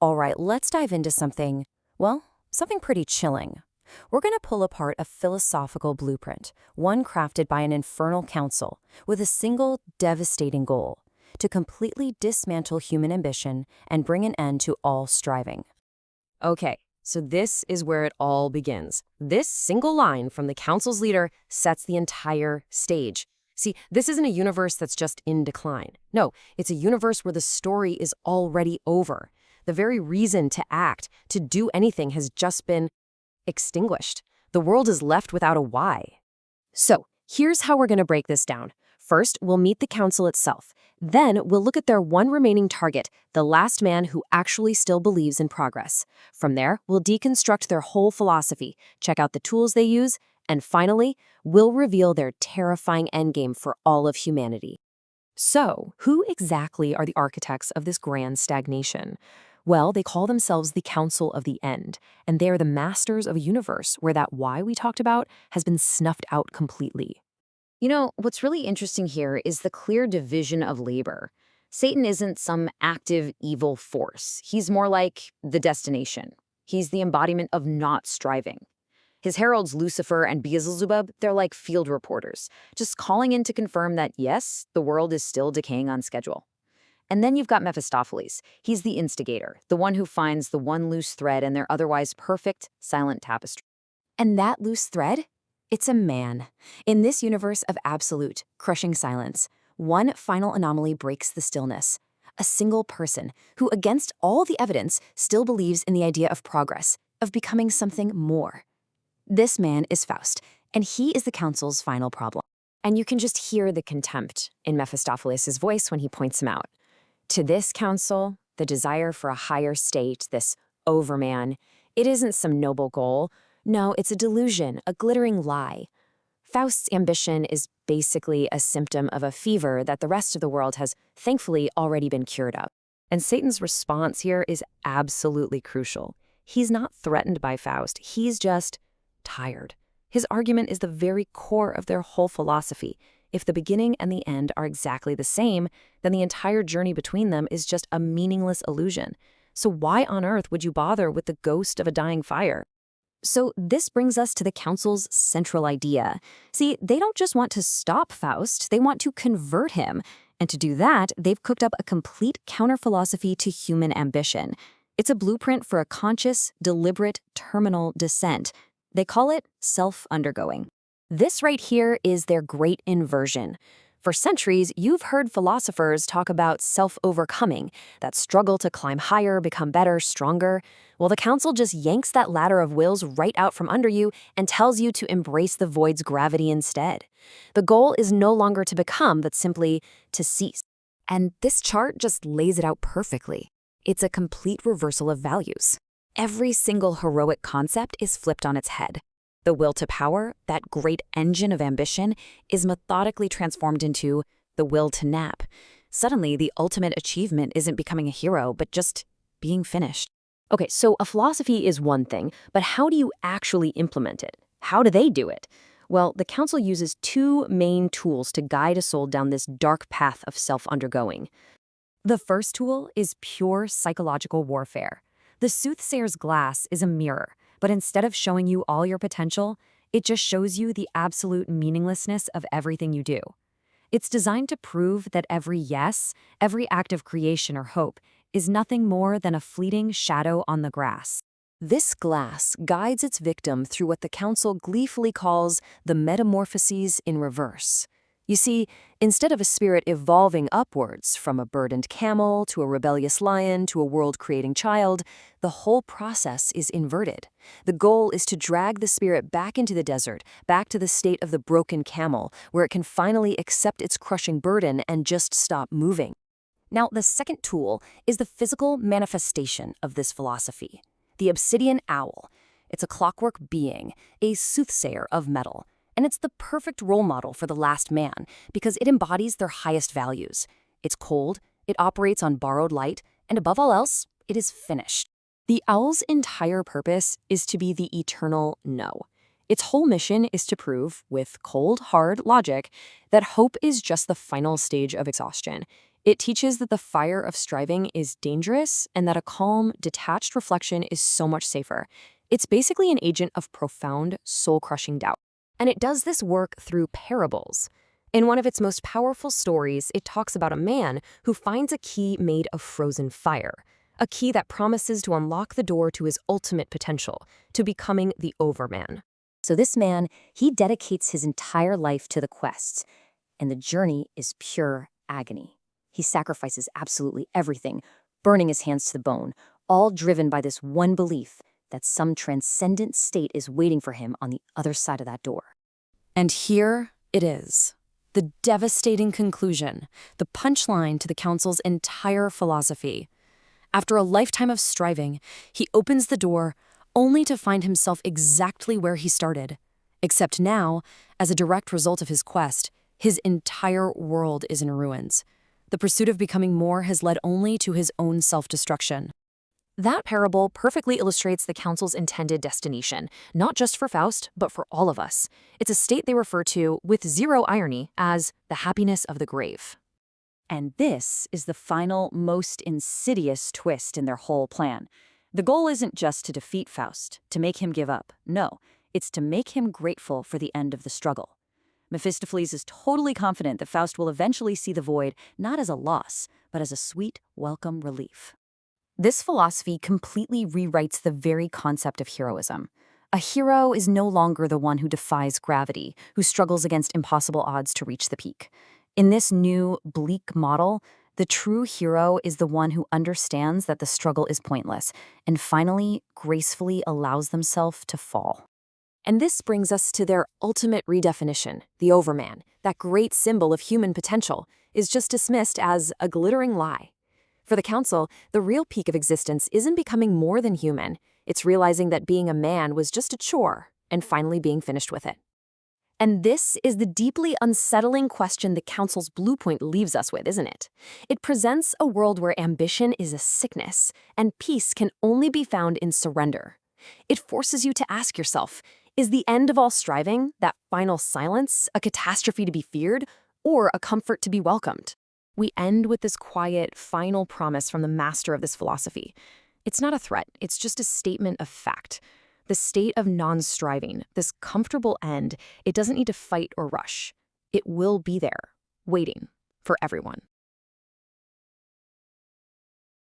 All right, let's dive into something pretty chilling. We're going to pull apart a philosophical blueprint, one crafted by an infernal council, with a single devastating goal: to completely dismantle human ambition and bring an end to all striving. Okay, so this is where it all begins. This single line from the council's leader sets the entire stage. See, this isn't a universe that's just in decline. No, it's a universe where the story is already over. The very reason to act, to do anything, has just been extinguished. The world is left without a why. So, here's how we're going to break this down. First, we'll meet the council itself. Then, we'll look at their one remaining target, the last man who actually still believes in progress. From there, we'll deconstruct their whole philosophy, check out the tools they use, and finally, we'll reveal their terrifying endgame for all of humanity. So, who exactly are the architects of this grand stagnation? Well, they call themselves the Council of the End, and they are the masters of a universe where that why we talked about has been snuffed out completely. What's really interesting here is the clear division of labor. Satan isn't some active evil force. He's more like the destination. He's the embodiment of not striving. His heralds, Lucifer and Beelzebub, they're like field reporters, just calling in to confirm that, yes, the world is still decaying on schedule. And then you've got Mephistopheles. He's the instigator, the one who finds the one loose thread in their otherwise perfect, silent tapestry. And that loose thread? It's a man. In this universe of absolute, crushing silence, one final anomaly breaks the stillness. A single person who, against all the evidence, still believes in the idea of progress, of becoming something more. This man is Faust, and he is the council's final problem. And you can just hear the contempt in Mephistopheles' voice when he points him out. To this council, the desire for a higher state, this overman, it isn't some noble goal. No, it's a delusion, a glittering lie. Faust's ambition is basically a symptom of a fever that the rest of the world has thankfully already been cured of. And Satan's response here is absolutely crucial. He's not threatened by Faust, he's just tired. His argument is the very core of their whole philosophy. If the beginning and the end are exactly the same, then the entire journey between them is just a meaningless illusion. So why on earth would you bother with the ghost of a dying fire? So this brings us to the council's central idea. See, they don't just want to stop Faust, they want to convert him. And to do that, they've cooked up a complete counter-philosophy to human ambition. It's a blueprint for a conscious, deliberate, terminal descent. They call it self-undergoing. This right here is their great inversion. For centuries, you've heard philosophers talk about self-overcoming, that struggle to climb higher, become better, stronger. Well, the council just yanks that ladder of wills right out from under you and tells you to embrace the void's gravity instead. The goal is no longer to become, but simply to cease. And this chart just lays it out perfectly. It's a complete reversal of values. Every single heroic concept is flipped on its head. The will to power, that great engine of ambition, is methodically transformed into the will to nap. Suddenly, the ultimate achievement isn't becoming a hero, but just being finished. Okay, so a philosophy is one thing, but how do you actually implement it? How do they do it? Well, the council uses two main tools to guide a soul down this dark path of self-undergoing. The first tool is pure psychological warfare. The soothsayer's glass is a mirror, but instead of showing you all your potential, it just shows you the absolute meaninglessness of everything you do. It's designed to prove that every yes, every act of creation or hope, is nothing more than a fleeting shadow on the grass. This glass guides its victim through what the council gleefully calls the metamorphoses in reverse. You see, instead of a spirit evolving upwards from a burdened camel to a rebellious lion to a world-creating child, the whole process is inverted. The goal is to drag the spirit back into the desert, back to the state of the broken camel, where it can finally accept its crushing burden and just stop moving. Now, the second tool is the physical manifestation of this philosophy. The obsidian owl. It's a clockwork being, a soothsayer of metal. And it's the perfect role model for the last man because it embodies their highest values. It's cold, it operates on borrowed light, and above all else, it is finished. The owl's entire purpose is to be the eternal no. Its whole mission is to prove, with cold, hard logic, that hope is just the final stage of exhaustion. It teaches that the fire of striving is dangerous and that a calm, detached reflection is so much safer. It's basically an agent of profound, soul-crushing doubt. And it does this work through parables. In one of its most powerful stories, it talks about a man who finds a key made of frozen fire, a key that promises to unlock the door to his ultimate potential, to becoming the Overman. So this man, he dedicates his entire life to the quest, and the journey is pure agony. He sacrifices absolutely everything, burning his hands to the bone, all driven by this one belief that some transcendent state is waiting for him on the other side of that door. And here it is, the devastating conclusion, the punchline to the Council's entire philosophy. After a lifetime of striving, he opens the door only to find himself exactly where he started. Except now, as a direct result of his quest, his entire world is in ruins. The pursuit of becoming more has led only to his own self-destruction. That parable perfectly illustrates the Council's intended destination, not just for Faust, but for all of us. It's a state they refer to, with zero irony, as the happiness of the grave. And this is the final, most insidious twist in their whole plan. The goal isn't just to defeat Faust, to make him give up. No, it's to make him grateful for the end of the struggle. Mephistopheles is totally confident that Faust will eventually see the void not as a loss, but as a sweet, welcome relief. This philosophy completely rewrites the very concept of heroism. A hero is no longer the one who defies gravity, who struggles against impossible odds to reach the peak. In this new, bleak model, the true hero is the one who understands that the struggle is pointless and finally, gracefully allows themselves to fall. And this brings us to their ultimate redefinition. The Overman, that great symbol of human potential, is just dismissed as a glittering lie. For the Council, the real peak of existence isn't becoming more than human. It's realizing that being a man was just a chore and finally being finished with it. And this is the deeply unsettling question the Council's Bluepoint leaves us with, isn't it? It presents a world where ambition is a sickness and peace can only be found in surrender. It forces you to ask yourself, is the end of all striving, that final silence, a catastrophe to be feared, or a comfort to be welcomed? We end with this quiet, final promise from the master of this philosophy. It's not a threat, it's just a statement of fact. The state of non-striving, this comfortable end, it doesn't need to fight or rush. It will be there, waiting for everyone.